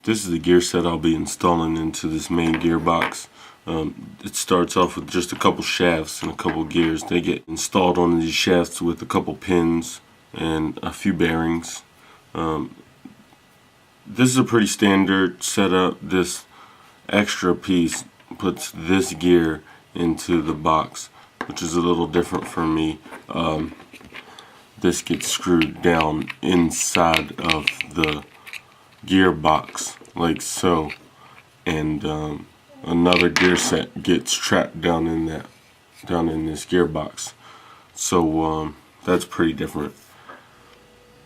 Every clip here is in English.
This is the gear set I'll be installing into this main gearbox. It starts off with just a couple shafts and a couple gears. They get installed on these shafts with a couple pins and a few bearings. This is a pretty standard setup. This extra piece puts this gear into the box, which is a little different for me. This gets screwed down inside of the gearbox like so, and another gear set gets trapped down in this gearbox. So that's pretty different.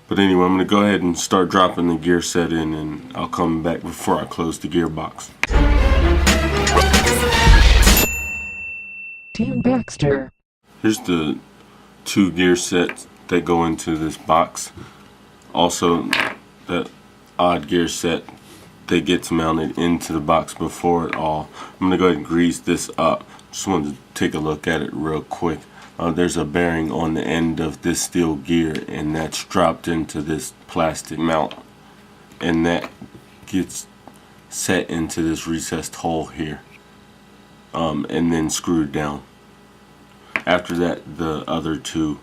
But anyway, I'm going to go ahead and start dropping the gear set in, and I'll come back before I close the gearbox. Team Baxter. Here's the two gear sets that go into this box. Also, that odd gear set that gets mounted into the box before it all. I'm going to go ahead and grease this up. Just wanted to take a look at it real quick. There's a bearing on the end of this steel gear, and that's dropped into this plastic mount, and that gets set into this recessed hole here, and then screwed down. After that, the other two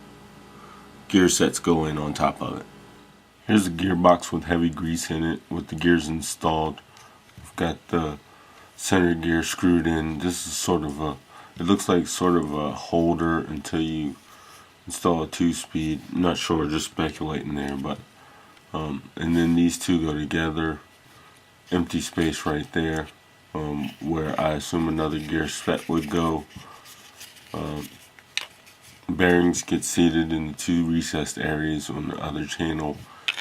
gear sets go in on top of it. Here's a gearbox with heavy grease in it with the gears installed. We've got the center gear screwed in. This is sort of a, it looks like sort of a holder until you install a 2-speed. I'm not sure, just speculating there, but and then these two go together. Empty space right there, where I assume another gear set would go. Bearings get seated in the two recessed areas on the other channel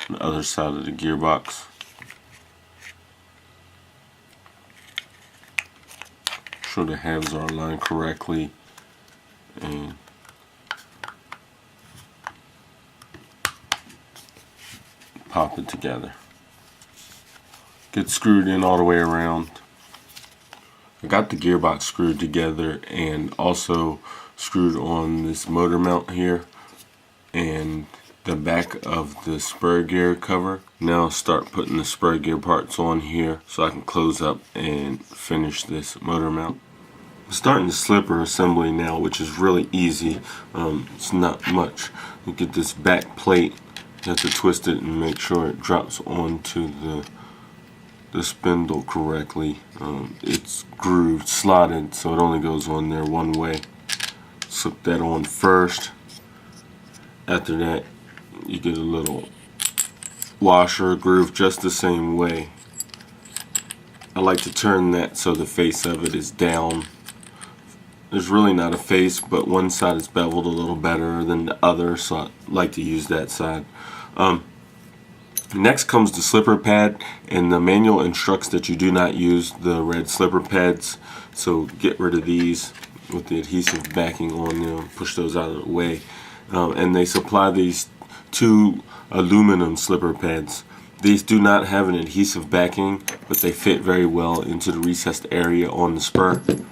on the other side of the gearbox. Sure the halves are aligned correctly, and pop it together. Get screwed in all the way around. I got the gearbox screwed together and also screwed on this motor mount here and the back of the spur gear cover. Now I'll start putting the spur gear parts on here so I can close up and finish this motor mount. I'm starting the slipper assembly now, which is really easy. It's not much. You get this back plate, you have to twist it and make sure it drops onto the spindle correctly. It's grooved, slotted, so it only goes on there one way. Slip that on first. After that, you get a little washer groove just the same way. I like to turn that so the face of it is down. There's really not a face, but one side is beveled a little better than the other, so I like to use that side. Next comes the slipper pad, and the manual instructs that you do not use the red slipper pads, so get rid of these with the adhesive backing on them, push those out of the way. And they supply these two aluminum slipper pads. These do not have an adhesive backing, but they fit very well into the recessed area on the spur. The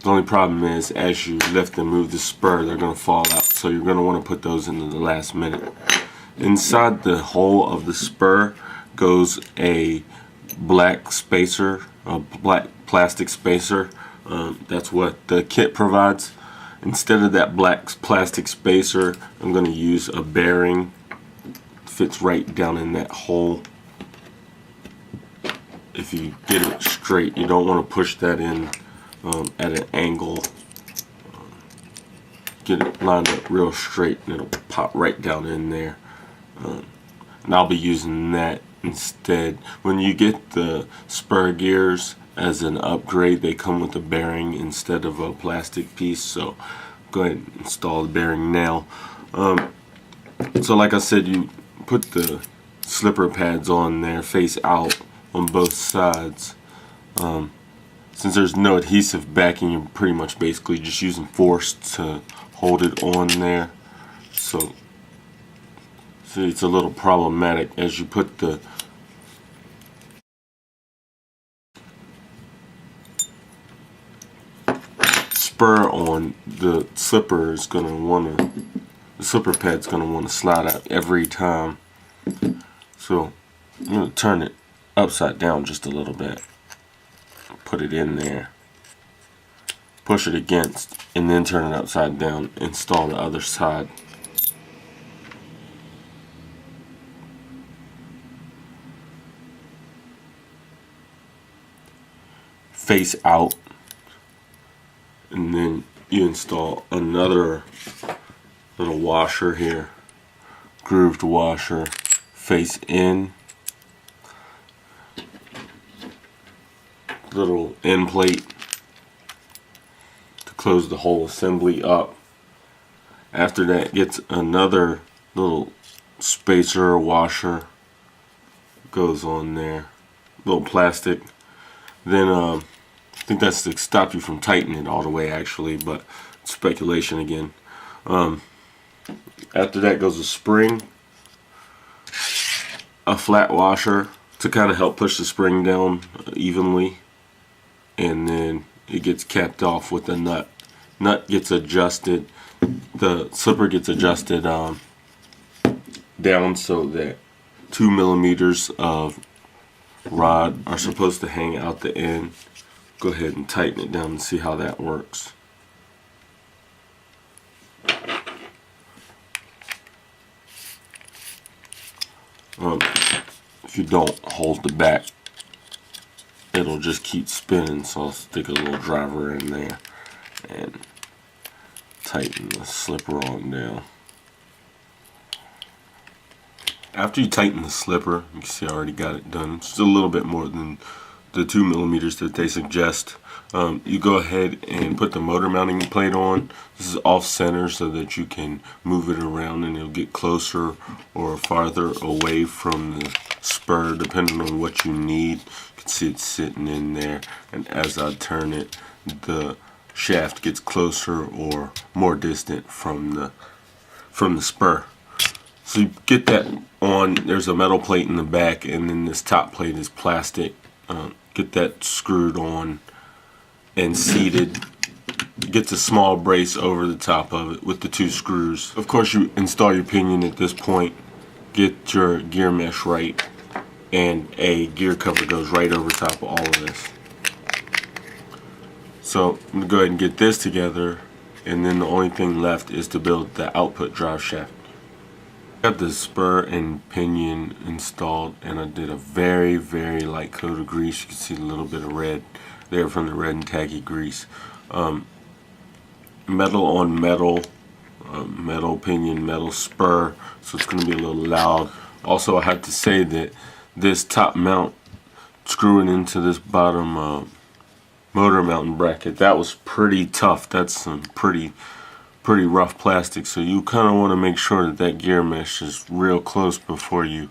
only problem is, as you lift and move the spur, they're going to fall out, so you're going to want to put those into the last minute. Inside the hole of the spur goes a black spacer, a black plastic spacer. That's what the kit provides. Instead of that black plastic spacer, I'm going to use a bearing. Fits right down in that hole. If you get it straight, you don't want to push that in at an angle. Get it lined up real straight and it'll pop right down in there. And I'll be using that instead. When you get the spur gears as an upgrade, they come with a bearing instead of a plastic piece, so go ahead and install the bearing now. So like I said, you put the slipper pads on there face out on both sides. Since there's no adhesive backing, you're pretty much basically just using force to hold it on there. So see, it's a little problematic as you put the spur on. The slipper is gonna wanna, the slipper pad's gonna want to slide out every time. So I'm going to turn it upside down just a little bit. Put it in there. Push it against, and then turn it upside down. Install the other side. Face out, and then you install another little washer here, grooved washer, face in, little end plate to close the whole assembly up. After that, gets another little spacer washer, goes on there, little plastic. Then I think that's to stop you from tightening it all the way, actually, but it's speculation again. After that goes a spring, a flat washer to kind of help push the spring down evenly, and then it gets capped off with a nut. Nut gets adjusted, the slipper gets adjusted down so that 2 millimeters of rod are supposed to hang out the end. Go ahead and tighten it down and see how that works. If you don't hold the back, it'll just keep spinning, so I'll stick a little driver in there and tighten the slipper on down. After you tighten the slipper, you can see I already got it done. It's a little bit more than the 2 millimeters that they suggest. You go ahead and put the motor mounting plate on. This is off center so that you can move it around and it'll get closer or farther away from the spur depending on what you need. You can see it sitting in there, and as I turn it, the shaft gets closer or more distant from the spur. So you get that on. There's a metal plate in the back, and then this top plate is plastic. Get that screwed on and seated. Gets a small brace over the top of it with the 2 screws. Of course, you install your pinion at this point. Get your gear mesh right, and a gear cover goes right over top of all of this. So I'm going to go ahead and get this together, and then the only thing left is to build the output drive shaft. Got the spur and pinion installed, and I did a very, very light coat of grease. You can see a little bit of red there from the red and tacky grease. Metal on metal, metal pinion, metal spur, so it's going to be a little loud. Also, I have to say that this top mount screwing into this bottom motor mounting bracket, that was pretty tough. That's some pretty rough plastic, so you kind of want to make sure that that gear mesh is real close before you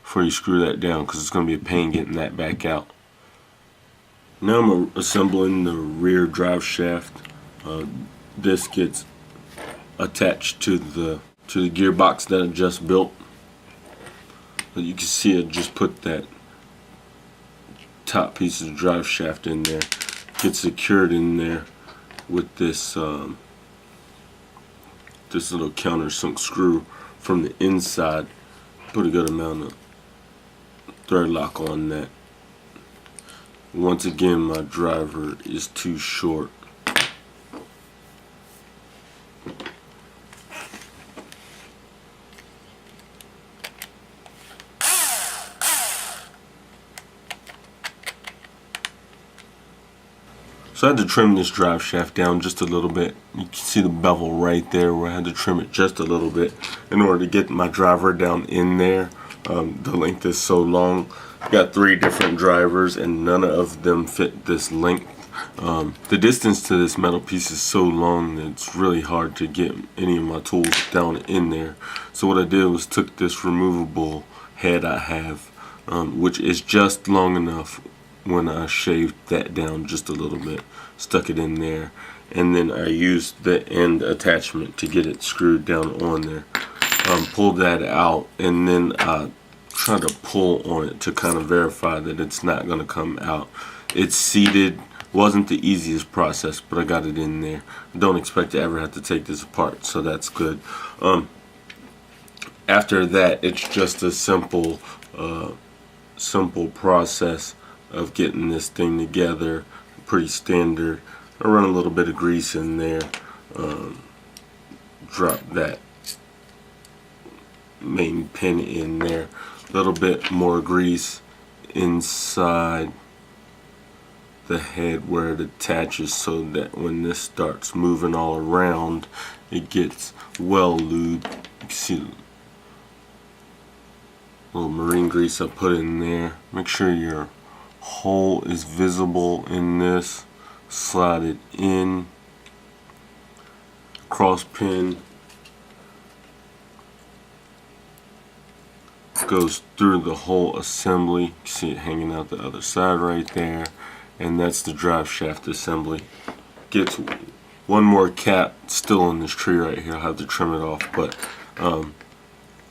screw that down, because it's going to be a pain getting that back out. Now I'm assembling the rear drive shaft. This gets attached to the gearbox that I just built. But you can see I just put that top piece of the drive shaft in there. Gets secured in there with this this little countersunk screw from the inside. Put a good amount of thread lock on that. Once again, my driver is too short. So I had to trim this drive shaft down just a little bit. You can see the bevel right there where I had to trim it just a little bit in order to get my driver down in there. The length is so long. I got 3 different drivers and none of them fit this length. The distance to this metal piece is so long that it's really hard to get any of my tools down in there. So what I did was took this removable head I have, which is just long enough. When I shaved that down just a little bit, stuck it in there, and then I used the end attachment to get it screwed down on there. Pulled that out, and then I tried to pull on it to kind of verify that it's not going to come out. It's seated. Wasn't the easiest process, but I got it in there. I don't expect to ever have to take this apart, so that's good. After that, it's just a simple simple process of getting this thing together. Pretty standard. I run a little bit of grease in there. Drop that main pin in there. A little bit more grease inside the head where it attaches, so that when this starts moving all around, it gets well lubed. You can see a little marine grease I put in there. Make sure your hole is visible in this. Slide it in. Cross pin goes through the whole assembly. You can see it hanging out the other side right there. And that's the drive shaft assembly. Gets one more cap still on this tree right here. I'll have to trim it off, but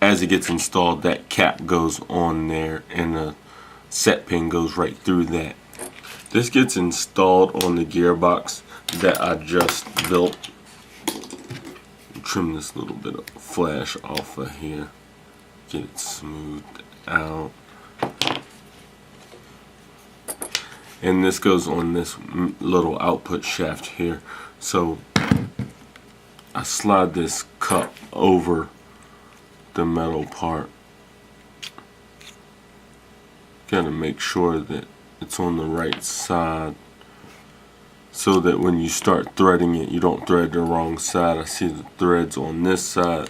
as it gets installed, that cap goes on there and the set pin goes right through that. This gets installed on the gearbox that I just built. Trim this little bit of flash off of here. Get it smoothed out. And this goes on this little output shaft here. So I slide this cup over the metal part. Gotta make sure that it's on the right side, so that when you start threading it, you don't thread the wrong side. I see the threads on this side,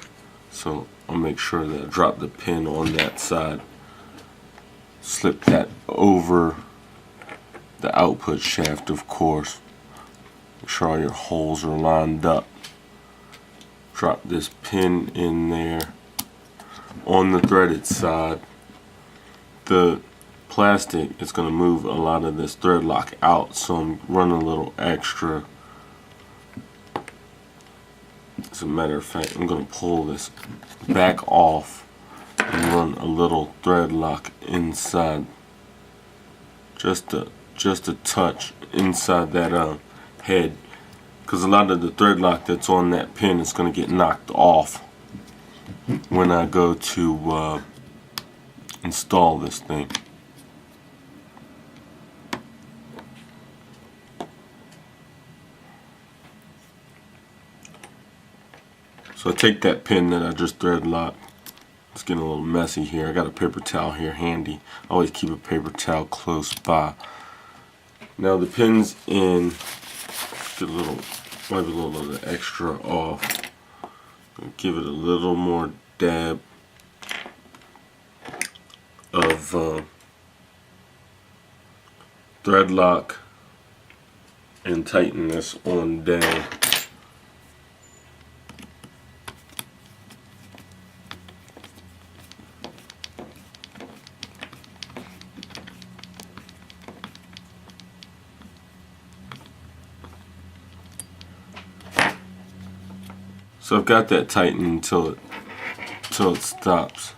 so I'll make sure that I drop the pin on that side. Slip that over the output shaft, of course. Make sure all your holes are lined up. Drop this pin in there on the threaded side. The plastic is going to move a lot of this thread lock out, so I'm running a little extra. As a matter of fact, I'm going to pull this back off and run a little thread lock inside, just a touch inside that head, because a lot of the thread lock that's on that pin is going to get knocked off when I go to install this thing. So I take that pin that I just thread locked. It's getting a little messy here. I got a paper towel here handy. I always keep a paper towel close by. Now the pin's in. Get a little, wipe a little of the extra off. Give it a little more dab of thread lock and tighten this on down. So I've got that tightened until it stops,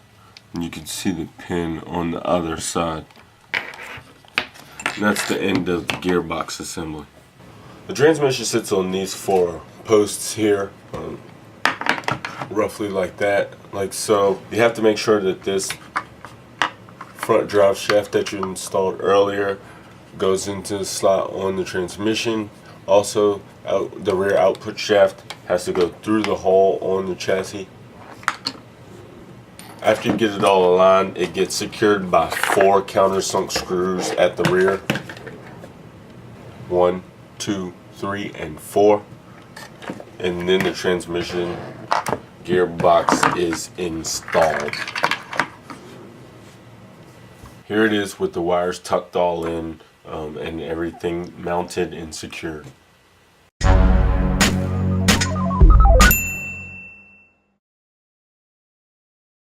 and you can see the pin on the other side. And that's the end of the gearbox assembly. The transmission sits on these 4 posts here, roughly like that, like so. You have to make sure that this front drive shaft that you installed earlier goes into the slot on the transmission. Also, the rear output shaft has to go through the hole on the chassis. After you get it all aligned, it gets secured by 4 countersunk screws at the rear. 1, 2, 3, and 4. And then the transmission gearbox is installed. Here it is with the wires tucked all in and everything mounted and secured.